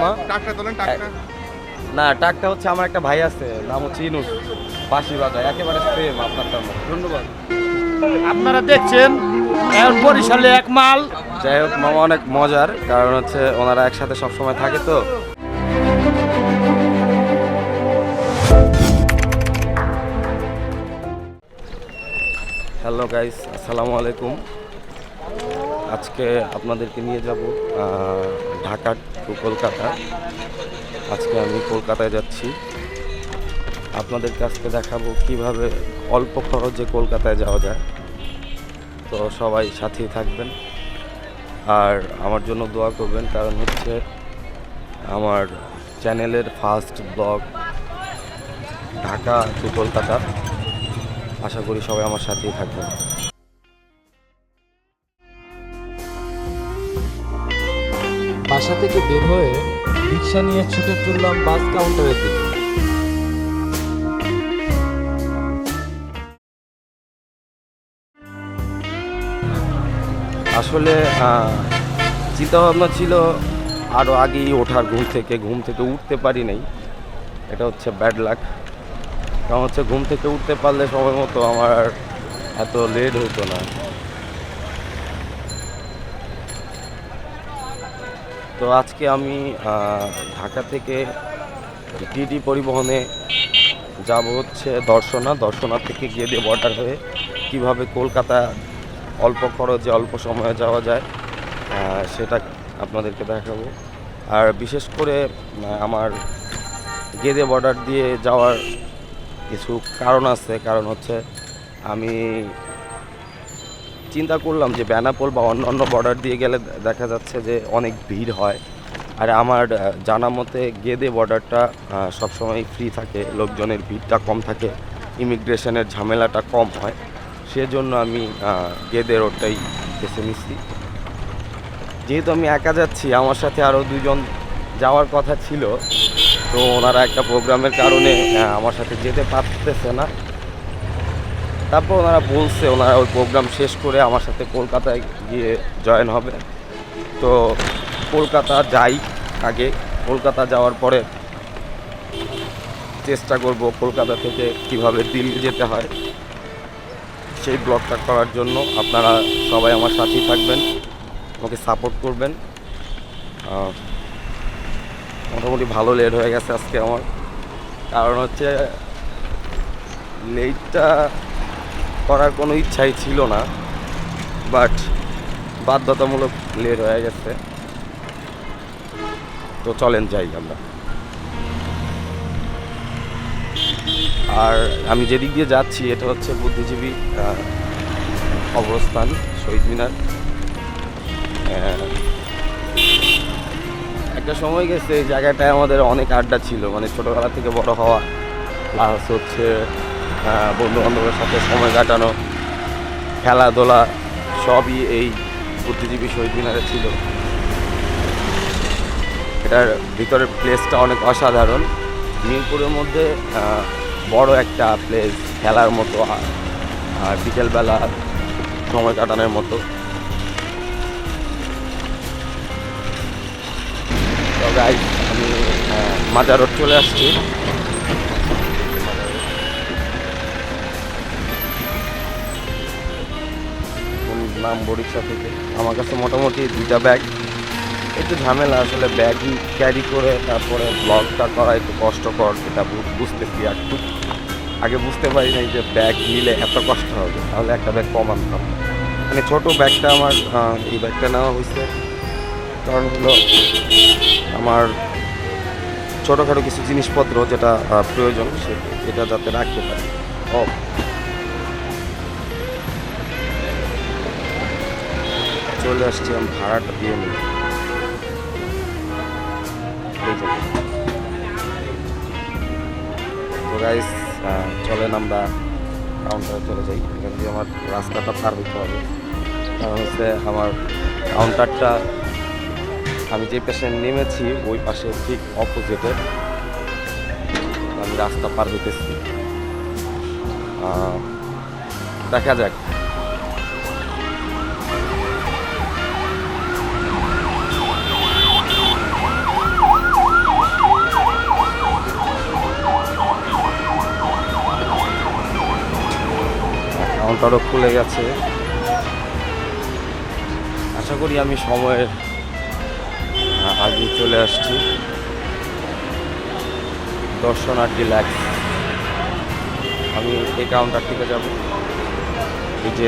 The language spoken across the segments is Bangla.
মামা। টাকটা তোলেন, টাকটা। না, টাকটা হচ্ছে আমার একটা ভাই আছে, নাম হচ্ছে ইনুস, বাঁশি বাজায়, একেবারে সেম আপনার তার মতো। ধন্যবাদ। আপনারা দেখছেন বরিশালে এক মাল। যাই হোক মামা অনেক মজার, কারণ হচ্ছে ওনারা একসাথে সবসময় থাকে তো। হ্যালো গাইস, আসসালামু আলাইকুম। আজকে আপনাদেরকে নিয়ে যাব ঢাকা টু কলকাতা। আজকে আমি কলকাতায় যাচ্ছি। আপনাদের কাছকে দেখাবো কিভাবে অল্প খরচে কলকাতায় যাওয়া যায়। তো সবাই সাথেই থাকবেন আর আমার জন্য দোয়া করবেন, কারণ হচ্ছে আমার চ্যানেলের first blog Dhaka to Kolkata. আশা করি সবাই আমার সাথেই থাকবেন। বাসা থেকে বের হয়ে রিক্সা নিয়ে ছুটে চললাম বাস কাউন্টারের দিকে। আসলে চিন্তাভাবনা ছিল আরও আগেই ওঠার, ঘুম থেকে উঠতে পারি নাই। এটা হচ্ছে ব্যাড লাক। কারণ হচ্ছে ঘুম থেকে উঠতে পারলে সময় মতো আমার এত লেট হতো না। তো আজকে আমি ঢাকা থেকে টিটি পরিবহনে যাব হচ্ছে দর্শনা থেকে গিয়ে দিয়ে বর্ডার হয়ে কিভাবে কলকাতা অল্প খরচে অল্প সময়ে যাওয়া যায় সেটা আপনাদেরকে দেখাবো। আর বিশেষ করে আমার গেদে বর্ডার দিয়ে যাওয়ার কিছু কারণ আছে। কারণ হচ্ছে আমি চিন্তা করলাম যে বেনাপোল বা অন্য বর্ডার দিয়ে গেলে দেখা যাচ্ছে যে অনেক ভিড় হয়। আর আমার জানা মতে গেদে বর্ডারটা সবসময় ফ্রি থাকে, লোকজনের ভিড়টা কম থাকে, ইমিগ্রেশনের ঝামেলাটা কম হয়। সেজন্য আমি গেদে রোডটাই বেছে নিচ্ছি। যেহেতু আমি একা যাচ্ছি, আমার সাথে আরও দুজন যাওয়ার কথা ছিল, তো ওনারা একটা প্রোগ্রামের কারণে আমার সাথে যেতে পারতেছে না। তারপর ওনারা বলছে ওনারা ওই প্রোগ্রাম শেষ করে আমার সাথে কলকাতায় গিয়ে জয়েন হবে। তো কলকাতা যাই আগে, কলকাতা যাওয়ার পরে চেষ্টা করব কলকাতা থেকে কিভাবে দিল্লি যেতে হয় সেই ব্লগটা করার জন্য। আপনারা সবাই আমার সাথেই থাকবেন, আমাকে সাপোর্ট করবেন। মোটামুটি ভালো লেট হয়ে গেছে আজকে আমার, কারণ হচ্ছে লেটটা করার কোনো ইচ্ছাই ছিল না, বাট বাধ্যতামূলক লেট হয়ে গেছে। তো চলেন যাই আমরা। আর আমি যেদিক দিয়ে যাচ্ছি এটা হচ্ছে বুদ্ধিজীবী অবস্থান, শহীদ মিনার। একটা সময় গেছে এই জায়গাটায় আমাদের অনেক আড্ডা ছিল, মানে ছোটোবেলা থেকে বড় হওয়া, প্লাস হচ্ছে বন্ধু বান্ধবের সাথে সময় কাটানো, খেলাধুলা, সবই এই বুদ্ধিজীবী শহীদ মিনারে ছিল। এটার ভিতরের প্লেসটা অনেক অসাধারণ। মিরপুরের মধ্যে বড় একটা প্লেস, খেলার মতো আর বিকেলবেলা সময় কাটানোর মতো। তো গাইস, আমি মাজার রোড চলে আসছি। নাম বরিশা থেকে। আমার কাছে মোটামুটি 2টা ব্যাগ, একটু ঝামেলা আসলে ব্যাগ ক্যারি করে তারপরে ব্লগটা করা একটু কষ্টকর, এটা বুঝতেছি। একটু আগে বুঝতে পারি নাই যে ব্যাগ নিলে এত কষ্ট হবে, তাহলে একটা ব্যাগ কম আনতাম। মানে ছোটো ব্যাগটা আমার এই ব্যাগটা নেওয়া হয়েছে কারণ হলো আমার ছোটোখাটো কিছু জিনিসপত্র যেটা প্রয়োজন এটা যাতে রাখতে পারি। চলে আসছি, আমি ভাড়াটা দিয়ে নিই। তো গাইস, চলেন আমরা কাউন্টারে চলে যাই। এখান দিয়ে আমার রাস্তাটা পার হইতে হবে, কারণ হচ্ছে আমার কাউন্টারটা আমি যে পাশে নেমেছি ওই পাশে ঠিক অপোজিটে। আমি রাস্তা পার হইতেছি, দেখা যাক। কাউন্টারও খুলে গেছে। আশা করি আমি সময়ের আগে চলে আসছি। দর্শনার্থী ল্যাক্স, আমি এই কাউন্টার থেকে যাব, এই যে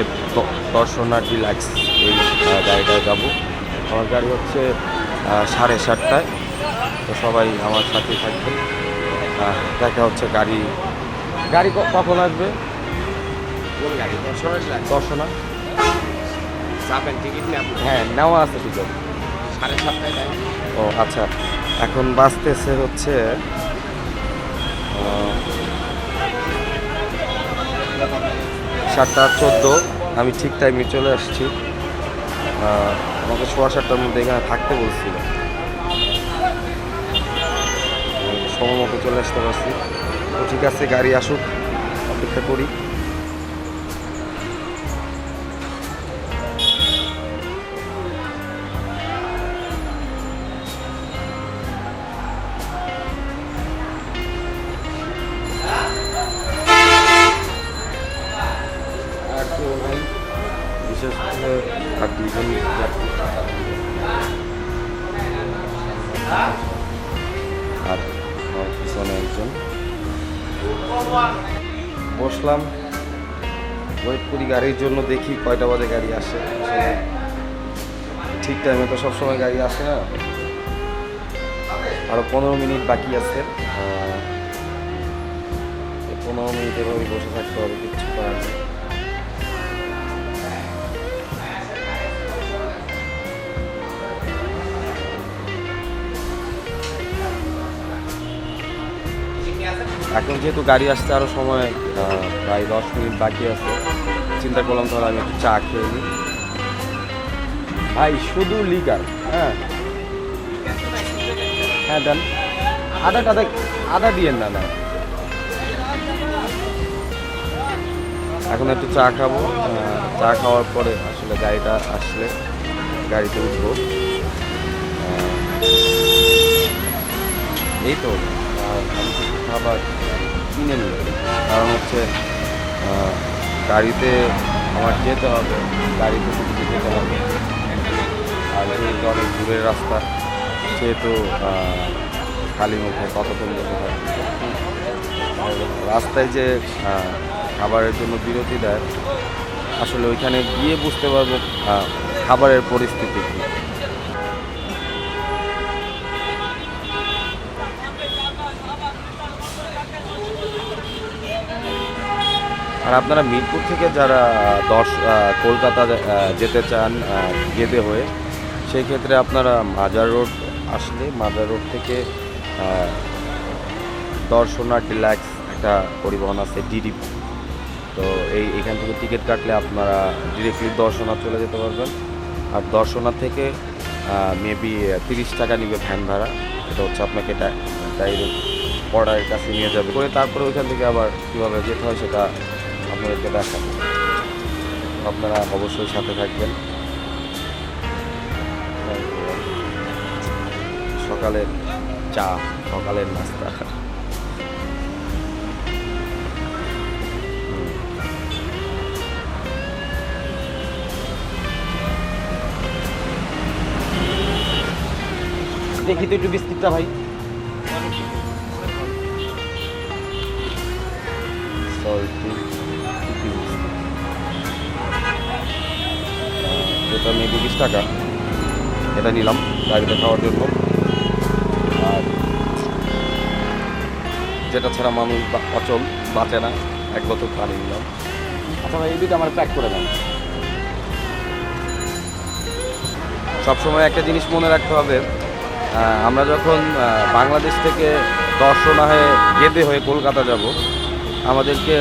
দর্শনার্থী ল্যাক্স এই গাড়িটায় যাব। আমার গাড়ি হচ্ছে 7:30টায়, তো সবাই আমার সাথে থাকবে। দেখা হচ্ছে। গাড়ি কখন আসবে? দর্শনা হ্যাঁ নেওয়া আছে টিকিট 7:30টায়। ও আচ্ছা, এখন বাজতেছে হচ্ছে 7:14। আমি ঠিক টাইমে চলে আসছি। আমাকে 7:15টার মধ্যে এখানে থাকতে বলছিল, সময় মতো চলে আসতে পারছি। তো ঠিক আছে, গাড়ি আসুক, অপেক্ষা করি। আর তো ভাই বিশেষ করে আর দুজন যাত্রী, আর আমার পিছনে একজন। বসলাম, ওয়েট করি গাড়ির জন্য, দেখি কয়টা বাজে গাড়ি আসে। আসলে ঠিক টাইমে তো সবসময় গাড়ি আসে না। আরও 15 মিনিট বাকি আছে। এই 15 মিনিট এভাবে বসে থাকতে হবে, কিচ্ছু করার নেই। এখন যেহেতু গাড়ি আসতে আরও সময় প্রায় 10 মিনিট বাকি আছে, চিন্তা করলাম তাহলে আমি একটু চা খেয়ে নিই। ভাই শুধু লিগার, হ্যাঁ হ্যাঁ দেন, আদা দিয়েন না। এখন একটু চা খাবো। চা খাওয়ার পরে আসলে গাড়িটা আসলে গাড়িতে উঠবো। এই তো আমি কিছু খাবার কিনে নিই, কারণ হচ্ছে গাড়িতে আমার যেতে হবে, গাড়িতে কিছু যেতে হবে। আর যেহেতু অনেক দূরের রাস্তা, সেহেতু খালি মুখে কতক্ষণ বসে থাকবে। রাস্তায় যে খাবারের জন্য বিরতি দেয়, আসলে ওইখানে গিয়ে বুঝতে পারবো খাবারের পরিস্থিতি কী। আর আপনারা মিরপুর থেকে যারা কলকাতা যেতে চান গেদে হয়ে, সেই ক্ষেত্রে আপনারা মাজার রোড আসলে মাজার রোড থেকে দর্শনা ডিলাক্স একটা পরিবহন আছে ডিডি। তো এইখান থেকে টিকিট কাটলে আপনারা ডিরেক্টলি দর্শনা চলে যেতে পারবেন। আর দর্শনা থেকে মেবি 30 টাকা নিবে ভ্যান ভাড়া। এটা হচ্ছে আপনাকে ডাইরেক্ট বর্ডারের কাছে নিয়ে যাবে করে, তারপরে ওইখান থেকে আবার কীভাবে যেতে হয় সেটা আপনাদেরকে দেখাবো। আপনারা অবশ্যই সাথে থাকবেন। সকালের চা, সকালের নাস্তা। দেখি তো একটু বিস্কিটটা ভাই। এটা মেবি 20 টাকা, এটা নিলাম গাড়িতে খাওয়ার জন্য। আর যেটা ছাড়া মানুষ অচল বাঁচে না, 1 বোতল পানি নিলাম। আচ্ছা ভাই, এই দুটো আমার প্যাক করে দেন। সবসময় একটা জিনিস মনে রাখতে হবে, আমরা যখন বাংলাদেশ থেকে দর্শনা হয়ে গেদে হয়ে কলকাতা যাব, আমাদেরকে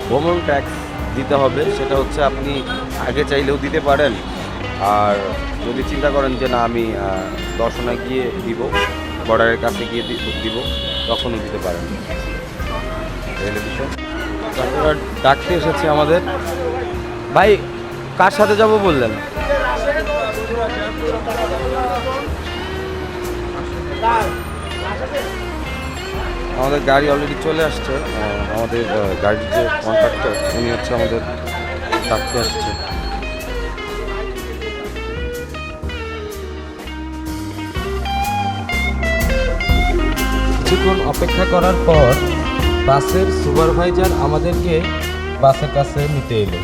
ভ্রমণ ট্যাক্স দিতে হবে। সেটা হচ্ছে আপনি আগে চাইলেও দিতে পারেন, আর যদি চিন্তা করেন যে না আমি দর্শনায় গিয়ে দিব, বর্ডারের কাছে গিয়ে দিব, তখনও দিতে পারেন। রেলের বিষয় তারপর ডাকতে এসেছে আমাদের ভাই। কার সাথে যাব বললেন? আমাদের গাড়ি অলরেডি চলে আসছে। আমাদের গাড়ির যে কন্ট্রাক্টর উনি হচ্ছে আমাদের ডাকতে আসছে। কিছুক্ষণ অপেক্ষা করার পর বাসের সুপারভাইজার আমাদেরকে বাসের কাছে নিতে এলো।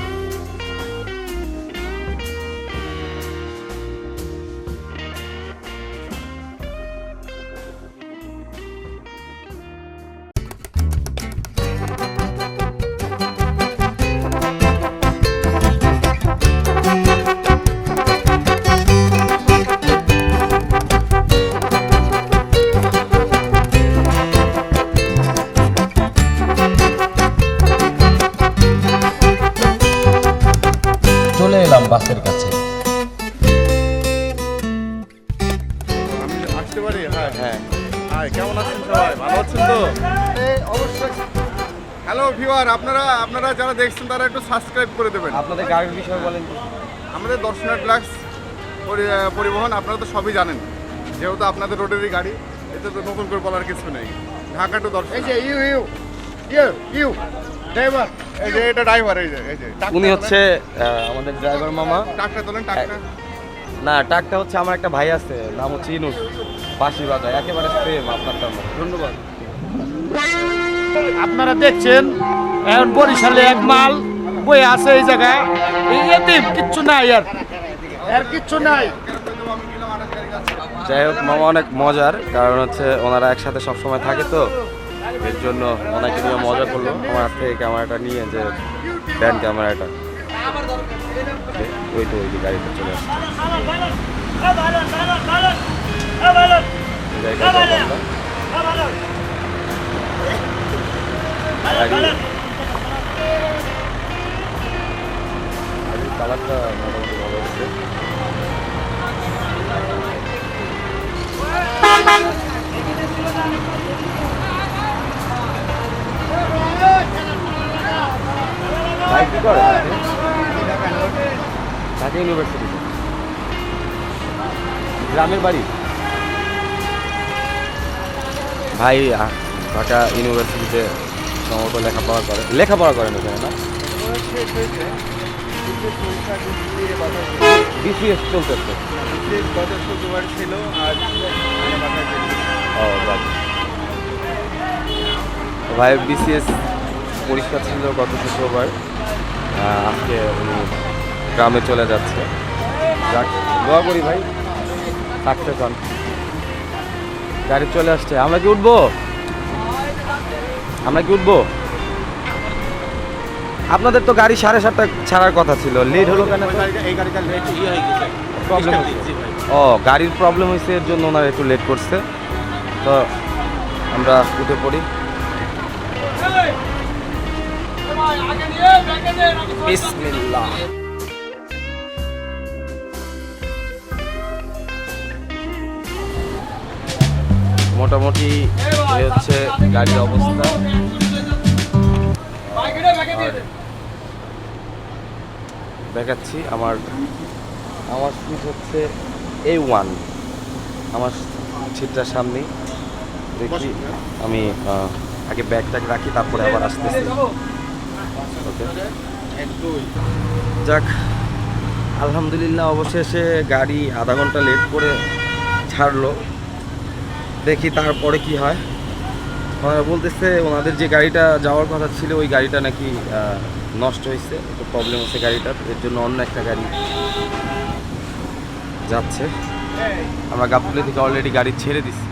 চলে এলাম বাসের কাছে। আমি আসতে পারি? হ্যাঁ হ্যাঁ, হাই, কেমন আছেন সবাই? ভালো আছেন তো? অবশ্যই। হ্যালো ভিউয়ার, আপনারা যারা দেখছেন তারা একটু সাবস্ক্রাইব করে দেবেন। আপনাদের গাড়ির বিষয়ে বলেন। আমাদের দর্শনা ডিলাক্স পরিবহন আপনারা তো সবই জানেন, যেহেতু আপনাদের রোডেরই গাড়ি, এতে তো নতুন করে বলার কিছু নেই। ঢাকা টু দর্শনা। এই যে ইউ ড্রাইভার, এই যে এটা ড্রাইভার, এই যে টাকটা উনি তোলেন, হচ্ছে আমাদের ড্রাইভার মামা। টাকটা তোলেন, টাকটা। না, টাকটা হচ্ছে আমার একটা ভাই আছে, নাম হচ্ছে ইনুস, বাঁশি বাজায়, একেবারে সেম আপনার তার মতো। ধন্যবাদ। আপনারা দেখছেন এখন বরিশালে এক মাল বয়ে আছে এই জায়গায়, কিচ্ছু নাই আর কিচ্ছু নাই। যাই হোক, মামা অনেক মজার, কারণ হচ্ছে ওনারা একসাথে সবসময় থাকে তো, এর জন্য ওনাকে নিয়ে মজা করলো আমার হাত থেকে ক্যামেরাটা নিয়ে, যে ব্যান্ড ক্যামেরাটা। ওই তো ওই যে গাড়িটা চলে আসছে। এই জায়গাটা বন্ধ। গাড়ির কালারটা মোটামুটি ভালো হচ্ছে। ভাই কি করে? ঢাকা ইউনিভার্সিটি, গ্রামের বাড়ি। ভাই ঢাকা ইউনিভার্সিটিতে সম্ভবত লেখাপড়া করেন ওখানে, না? বিসিএস চলতেছে। ছিল আর ও যাক। তো ভাই বিসিএস পরীক্ষা ছিল গত শুক্রবার, আজকে উনি গ্রামে চলে যাচ্ছে। যাক, দোয়া করি ভাই সাকসেস হন। গাড়ি চলে আসছে, আমরা কি উঠবো? আপনাদের তো গাড়ি 7:30 ছাড়ার কথা ছিল, লেট হলো কেন? এই গাড়িটা লেট হয়ে গেছে, প্রবলেম হয়েছে। ও, গাড়ির প্রবলেম হয়েছে, এর জন্য ওনারা একটু লেট করছে। তো আমরা উঠে পড়ি। বিসমিল্লাহ। মোটামুটি এই হচ্ছে গাড়ির অবস্থা। দেখাচ্ছি আমার সিট হচ্ছে A1, আমার সিটটার সামনেই। দেখি আমি আগে ব্যাগটাকে রাখি, তারপরে আবার আসতেছি। ওকে, যাক, আলহামদুলিল্লাহ অবশেষে গাড়ি আধা ঘন্টা লেট করে ছাড়লো। দেখি তারপরে কি হয়। ওনারা বলতেছে ওনাদের যে গাড়িটা যাওয়ার কথা ছিল ওই গাড়িটা নাকি নষ্ট হয়েছে, একটু প্রবলেম হচ্ছে গাড়িটার, এর জন্য অন্য একটা গাড়ি যাচ্ছে। আমরা গাবতলী থেকে অলরেডি গাড়ি ছেড়ে দিছি।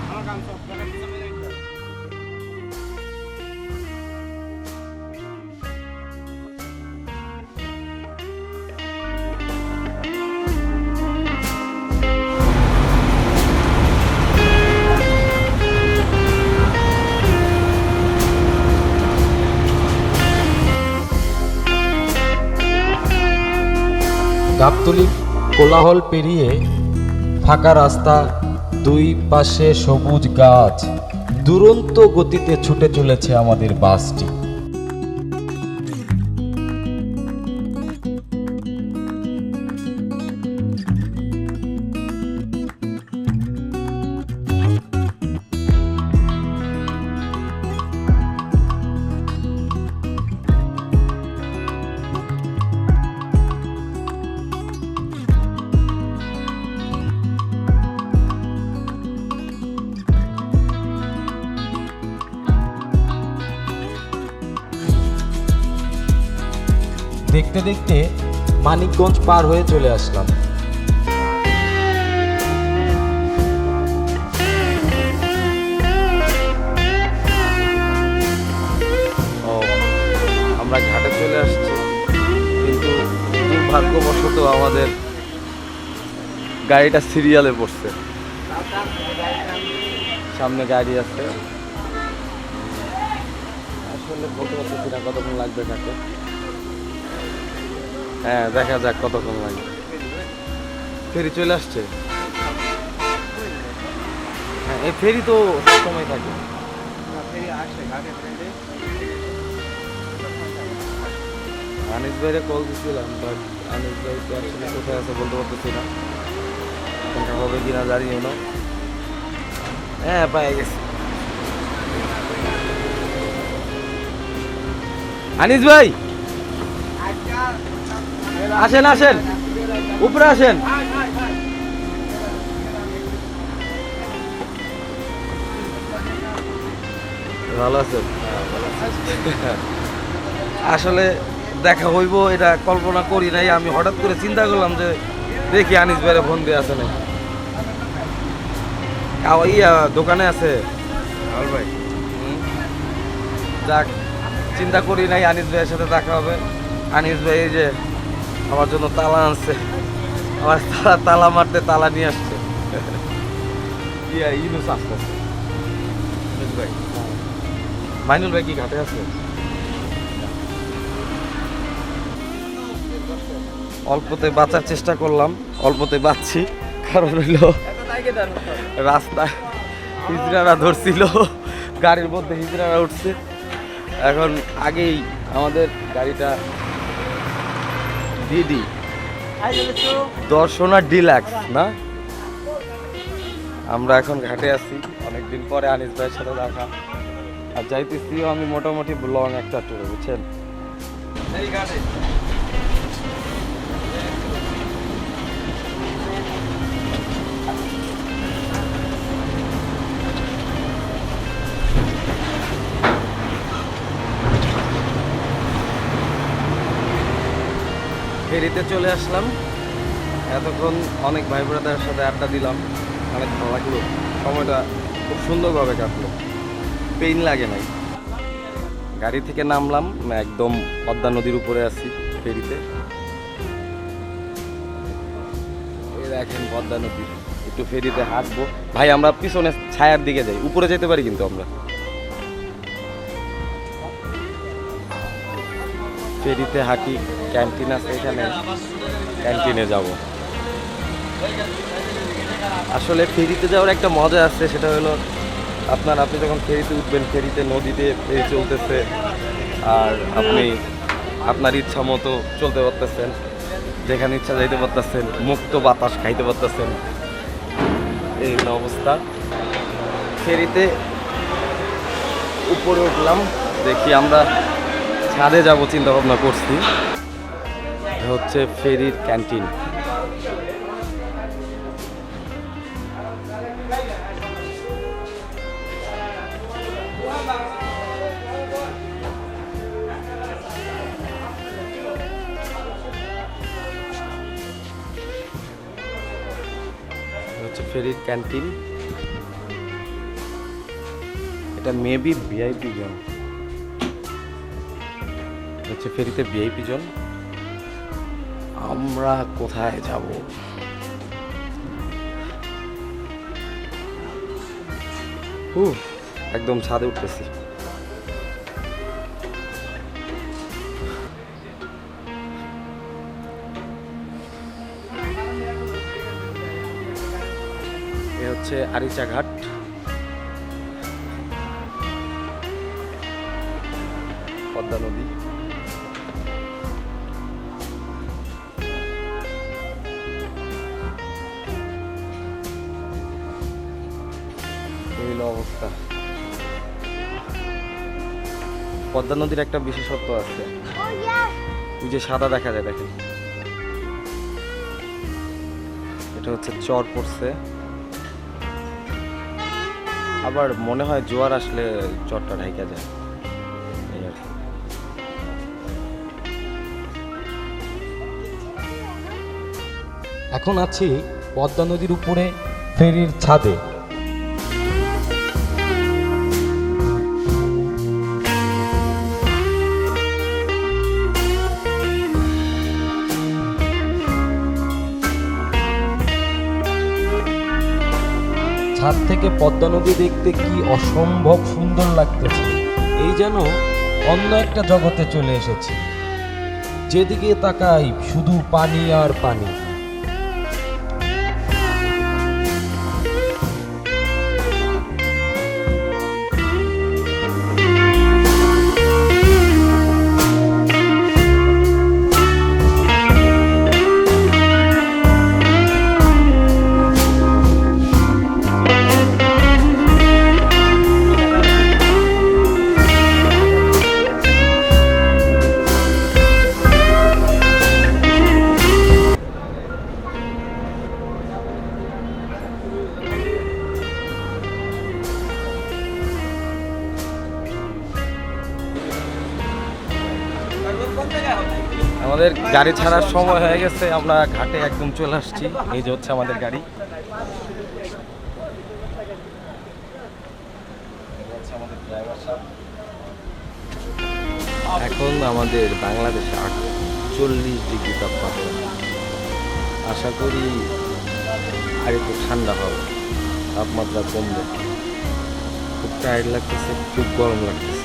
গাবতলী কোলাহল পেরিয়ে ফাঁকা রাস্তা, দুই পাশে সবুজ গাছ, দুরন্ত গতিতে ছুটে চলেছে আমাদের বাসটি। দেখতে দেখতে মানিকগঞ্জ পার হয়ে চলে আসলাম। ও, আমরা ঘাটে চলে আসছি, কিন্তু দুর্ভাগ্যবশত আমাদের গাড়িটা সিরিয়ালে পড়ছে। সামনে গাড়ি আছে, আসলে বলতে পারতেছি না কতক্ষণ লাগবে ঘাটে। হ্যাঁ, দেখা যাক কতক্ষণ লাগবে। ফেরি চলে আসছে। হ্যাঁ, এই ফেরি তো সবসময় থাকে। আনিস ভাইরে কল দিচ্ছিলাম, বাট আনিস ভাই তো আসলে কোথায় আছে বলতে পারতেছি না, দেখা হবে কিনা জানিও না। হ্যাঁ, পাই গেছি। আনিস ভাই আসেন, আসেন, উপরে আসেন। ভালো আছেন? আসলে দেখা হইব এটা কল্পনা করি নাই। আমি হঠাৎ করে চিন্তা করলাম যে দেখি আনিস ভাইয়ের ফোন দিয়ে আছে নাকি। ইয়া দোকানে আছে ভাই। যাক, চিন্তা করি নাই আনিস ভাইয়ের সাথে দেখা হবে। আনিস ভাই এই যে আমার জন্য তালা আনছে, আমার তালা মারতে তালা নিয়ে আসছে। ইনুস আসতেছে। ভাই মাইনুল ভাই কি ঘাটে আছে? অল্পতে বাঁচার চেষ্টা করলাম, অল্পতে বাঁচছি। কারণ হইলো রাস্তায় হিজড়ারা ধরছিল, গাড়ির মধ্যে হিজড়ারা উঠছে। এখন আগেই আমাদের গাড়িটা ডিডি দর্শনা ডিলাক্স না, আমরা এখন ঘাটে আছি। অনেকদিন পরে আনিস ভাইয়ের সাথে দেখা, আর যাইতেছিও আমি মোটামুটি লং একটা ট্যুরে, বুঝছেন। ফেরিতে চলে আসলাম। এতক্ষণ অনেক ভাই ব্রাদারের সাথে আড্ডা দিলাম, অনেক ভালো লাগলো। সময়টা খুব সুন্দরভাবে কাটলো, পেইন লাগে নাই। গাড়ি থেকে নামলাম, একদম পদ্মা নদীর উপরে আছি ফেরিতে। এই দেখেন পদ্মা নদী, একটু ফেরিতে হাঁটবো। ভাই আমরা পিছনে ছায়ার দিকে যাই, উপরে যেতে পারি কিন্তু আমরা। ফেরিতে হাঁটি, ক্যান্টিন আছে এখানে, ক্যান্টিনে যাব। আসলে ফেরিতে যাওয়ার একটা মজা আছে, সেটা হলো আপনি যখন ফেরিতে উঠবেন, ফেরিতে নদীতে ফেরি চলতেছে, আর আপনি আপনার ইচ্ছা মতো চলতে পারতেছেন, যেখানে ইচ্ছা যাইতে পারতেছেন, মুক্ত বাতাস খাইতে পারতেছেন। এই অবস্থা। ফেরিতে উপরে উঠলাম, দেখি আমরা ছাদে যাব চিন্তা ভাবনা করছি। হচ্ছে ফেরির ক্যান্টিন। হচ্ছে ফেরির ক্যান্টিন। এটা মেবি ভিআইপি জোন, হচ্ছে ফেরিতে ভিআইপি জোন। আমরা কোথায় যাব? একদম ছাদে উঠতেছি। এ হচ্ছে আরিচা ঘাট। পদ্মা নদী। এই অবস্থা। পদ্মা নদীর একটা বিশেষত্ব আছে, ওই যে সাদা দেখা যায়, দেখেন এটা হচ্ছে চর পড়ছে। আবার মনে হয় জোয়ার আসলে চরটা ঢাইকা যায়, এই আর কি। এখন আছি পদ্মা নদীর উপরে ফেরির ছাদে। ছাদ থেকে পদ্মা নদী দেখতে কি অসম্ভব সুন্দর লাগতেছে। এই যেন অন্য একটা জগতে চলে এসেছি। যেদিকে তাকাই শুধু পানি আর পানি। আমাদের গাড়ি ছাড়ার সময় হয়ে গেছে, আমরা ঘাটে একদম চলে আসছি। এই যে হচ্ছে আমাদের গাড়ি। এখন আমাদের বাংলাদেশে 48 ডিগ্রি তাপমাত্রা। আশা করি আর একটু ঠান্ডা হবে, তাপমাত্রা কমবে। খুব টায়ার্ড লাগতেছে, খুব গরম লাগতেছে।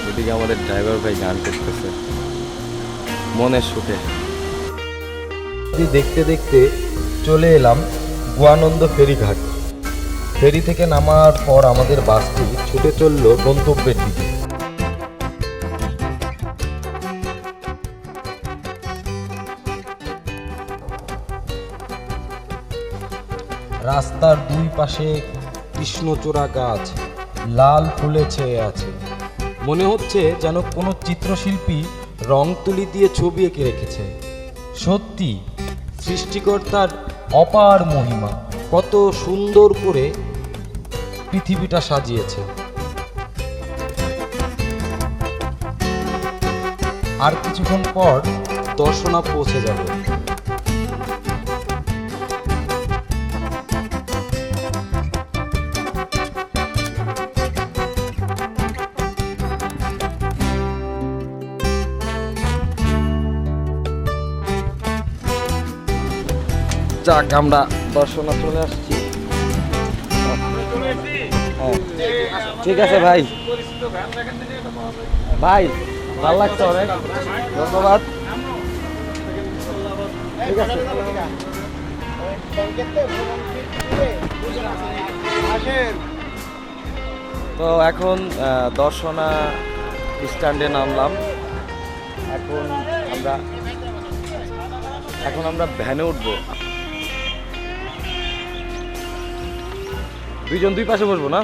এদিকে আমাদের ড্রাইভার ভাই গান করতেছে মনের সুখে। দেখতে দেখতে চলে এলাম গোয়ানন্দ ফেরিঘাট। ফেরি থেকে নামার পর আমাদের বাসটি ছুটে চলল গন্তব্যের দিকে। রাস্তার দুই পাশে কৃষ্ণচূড়া গাছ লাল ফুলে ছেয়ে আছে। মনে হচ্ছে যেন কোনো চিত্রশিল্পী রং তুলি দিয়ে ছবি এঁকে রেখেছে। সত্যি সৃষ্টিকর্তার অপার মহিমা, কত সুন্দর করে পৃথিবীটা সাজিয়েছে। আর কিছুক্ষণ পর দর্শনা পৌঁছে যাবে। যাক, আমরা দর্শনা চলে আসছি। ঠিক আছে ভাই, ভাই ভালো লাগছে অনেক, ধন্যবাদ। ঠিক আছে, তো এখন দর্শনা স্ট্যান্ডে নামলাম। এখন আমরা ভ্যানে উঠবো। দুইজন দুই পাশে বসবো না?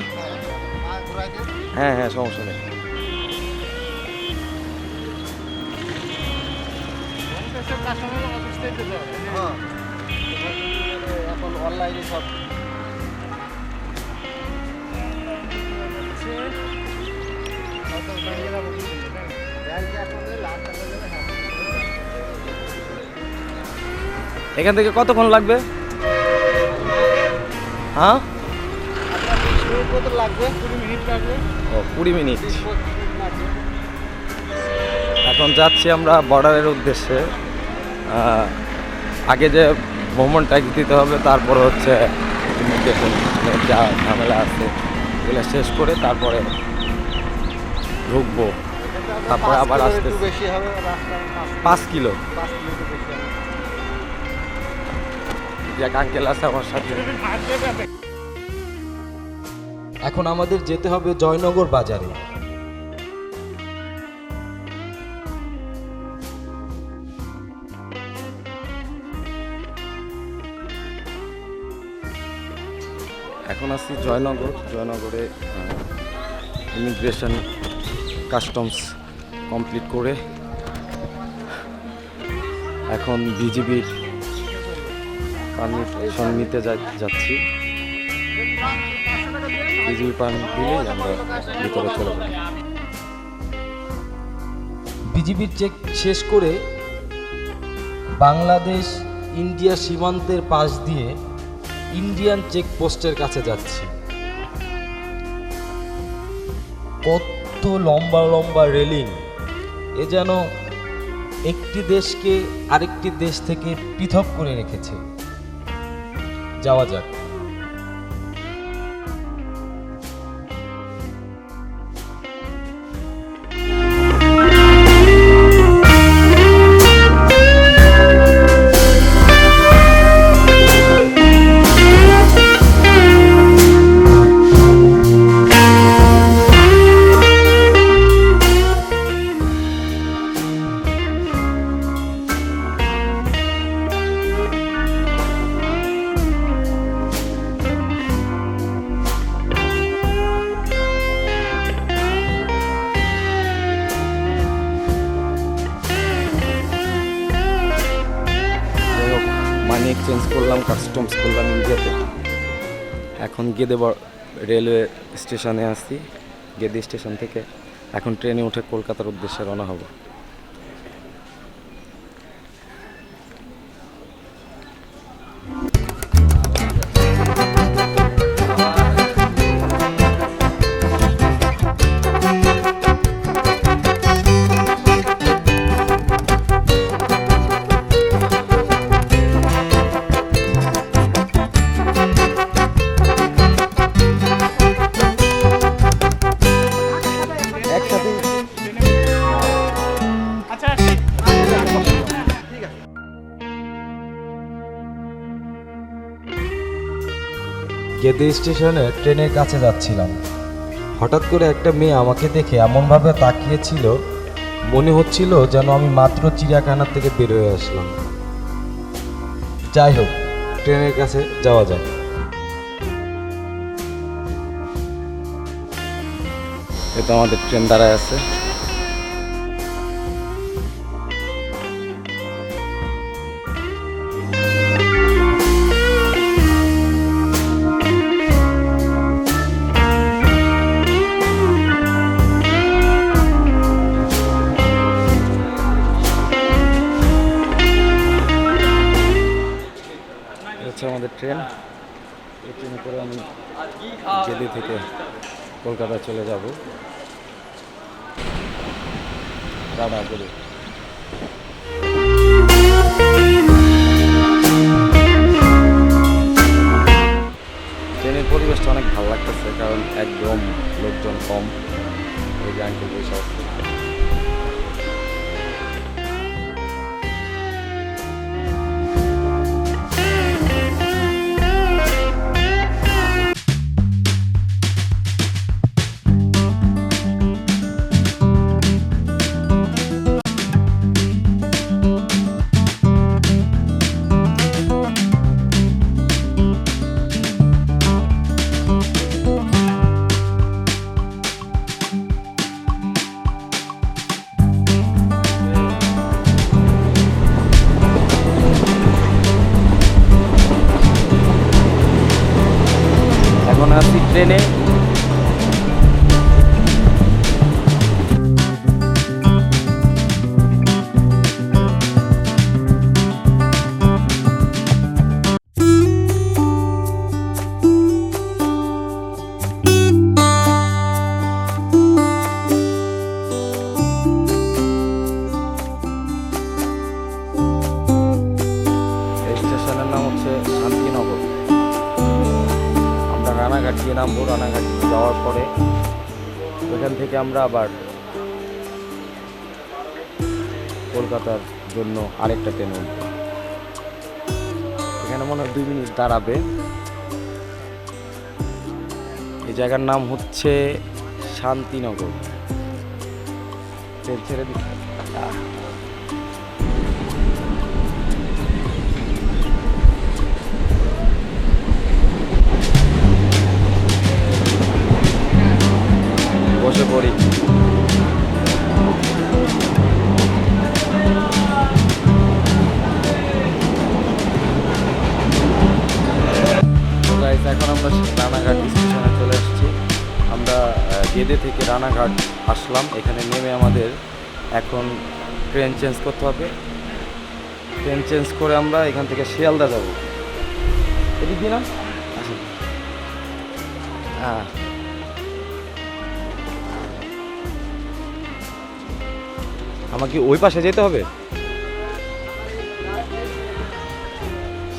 হ্যাঁ হ্যাঁ, সমস্যা নেই। এখন অনলাইনে সব এখান থেকে কতক্ষণ লাগবে? হ্যাঁ, 20 মিনিট। এখন যাচ্ছি আমরা বর্ডারের উদ্দেশ্যে। আগে যে ভ্রমণ ট্যাক্স দিতে হবে, তারপরে হচ্ছে ইমিগ্রেশন যা ঝামেলা আছে এগুলো শেষ করে তারপরে ঢুকবো। তারপরে আবার আসতে 5 কিলো। এক আঙ্কেল আছে আমার সাথে। এখন আমাদের যেতে হবে জয়নগর বাজারে। এখন আছি জয়নগরে ইমিগ্রেশন কাস্টমস কমপ্লিট করে এখন বিজিবির পারমিশন নিতে যাচ্ছি। বিজিবি পারমিট দিলেই আমরা ভিতরে চলে যাব। বিজিবির চেক শেষ করে বাংলাদেশ ইন্ডিয়া সীমান্তের পাশ দিয়ে ইন্ডিয়ান চেকপোস্টের কাছে যাচ্ছি। কত লম্বা লম্বা রেলিং! এ যেন একটি দেশকে আরেকটি দেশ থেকে পৃথক করে রেখেছে। যাওয়া যাক। মানি এক্সচেঞ্জ করলাম, কাস্টমস করলাম ইন্ডিয়াতে। এখন গেদে রেলওয়ে স্টেশনে আসছি। গেদে স্টেশন থেকে এখন ট্রেনে উঠে কলকাতার উদ্দেশ্যে রওনা হব। একসাথে গেদে স্টেশনে ট্রেনের কাছে যাচ্ছিলাম। হঠাৎ করে একটা মেয়ে আমাকে দেখে এমনভাবে তাকিয়েছিল, মনে হচ্ছিল যেন আমি মাত্র চিড়িয়াখানা থেকে বের হয়ে আসলাম। যাই হোক, ট্রেনের কাছে যাওয়া যায়। এটা আমাদের ট্রেন দাঁড়ায় আছে। হচ্ছে আমাদের ট্রেন। এই ট্রেনে করে আমি গেদে থেকে কলকাতা চলে যাব। টাটা করে ট্রেনের পরিবেশটা অনেক ভালো লাগতেছে, কারণ একদম লোকজন কম। এই যে আঙ্কেল বসে আছে। এখন আছি ট্রেনে। এই স্টেশনের নাম হচ্ছে শান্তিনগর। আমরা রানাঘাট গিয়ে নামবো। রানাঘাট যাওয়ার পরে ওইখান থেকে আমরা আবার কলকাতার জন্য আরেকটা ট্রেন উঠব। এখানে মনে হয় 2 মিনিট দাঁড়াবে। এই জায়গার নাম হচ্ছে শান্তিনগর। ট্রেন ছেড়ে দিচ্ছে। বসে পড়ি। গেদে থেকে রানাঘাট আসলাম। এখানে নেমে আমাদের এখন ট্রেন চেঞ্জ করতে হবে। ট্রেন চেঞ্জ করে আমরা এখান থেকে শিয়ালদা যাব। এদিক দিয়ে না আসুন। হ্যাঁ, আমাকে ওই পাশে যেতে হবে।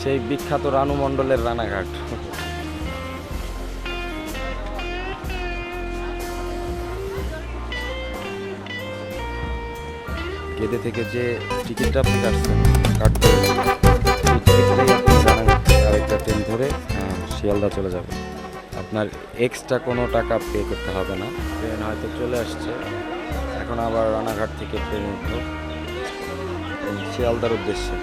সেই বিখ্যাত রানু মণ্ডলের রানাঘাট। গেদে থেকে যে টিকিটটা আপনি কাটছেন কাটতে সেই টিকিটটাই আপনি রানাঘাট থেকে আরেকটা ট্রেন ধরে শিয়ালদা চলে যাবে। আপনার এক্সট্রা কোনো টাকা পে করতে হবে না। ট্রেন হয়তো চলে আসছে, এখন আবার রানাঘাট থেকে ট্রেন উঠবো শিয়ালদার উদ্দেশ্যে।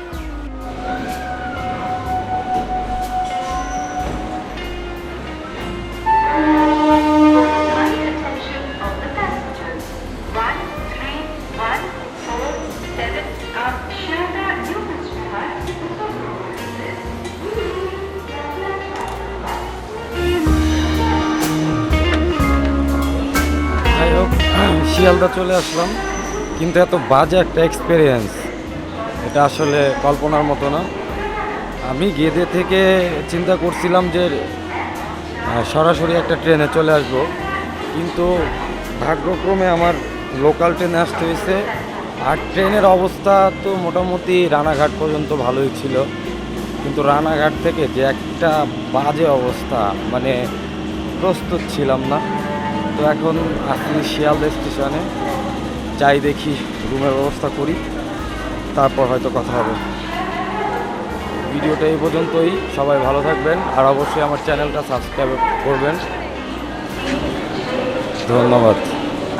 যাই হোক, শিয়ালদা চলে আসলাম, কিন্তু এত বাজে একটা এক্সপিরিয়েন্স, এটা আসলে কল্পনার মতো না। আমি গেদে থেকে চিন্তা করছিলাম যে সরাসরি একটা ট্রেনে চলে আসব, কিন্তু ভাগ্যক্রমে আমার লোকাল ট্রেনে আসতে হয়েছে। আর ট্রেনের অবস্থা তো মোটামুটি রানাঘাট পর্যন্ত ভালোই ছিল, কিন্তু রানাঘাট থেকে যে একটা বাজে অবস্থা, মানে প্রস্তুত ছিলাম না। তো এখন আসলে শিয়ালদা স্টেশনে যাই, দেখি রুমের ব্যবস্থা করি, তারপর হয়তো কথা হবে। ভিডিওটা এই পর্যন্তই। সবাই ভালো থাকবেন, আর অবশ্যই আমার চ্যানেলটা সাবস্ক্রাইব করবেন। ধন্যবাদ।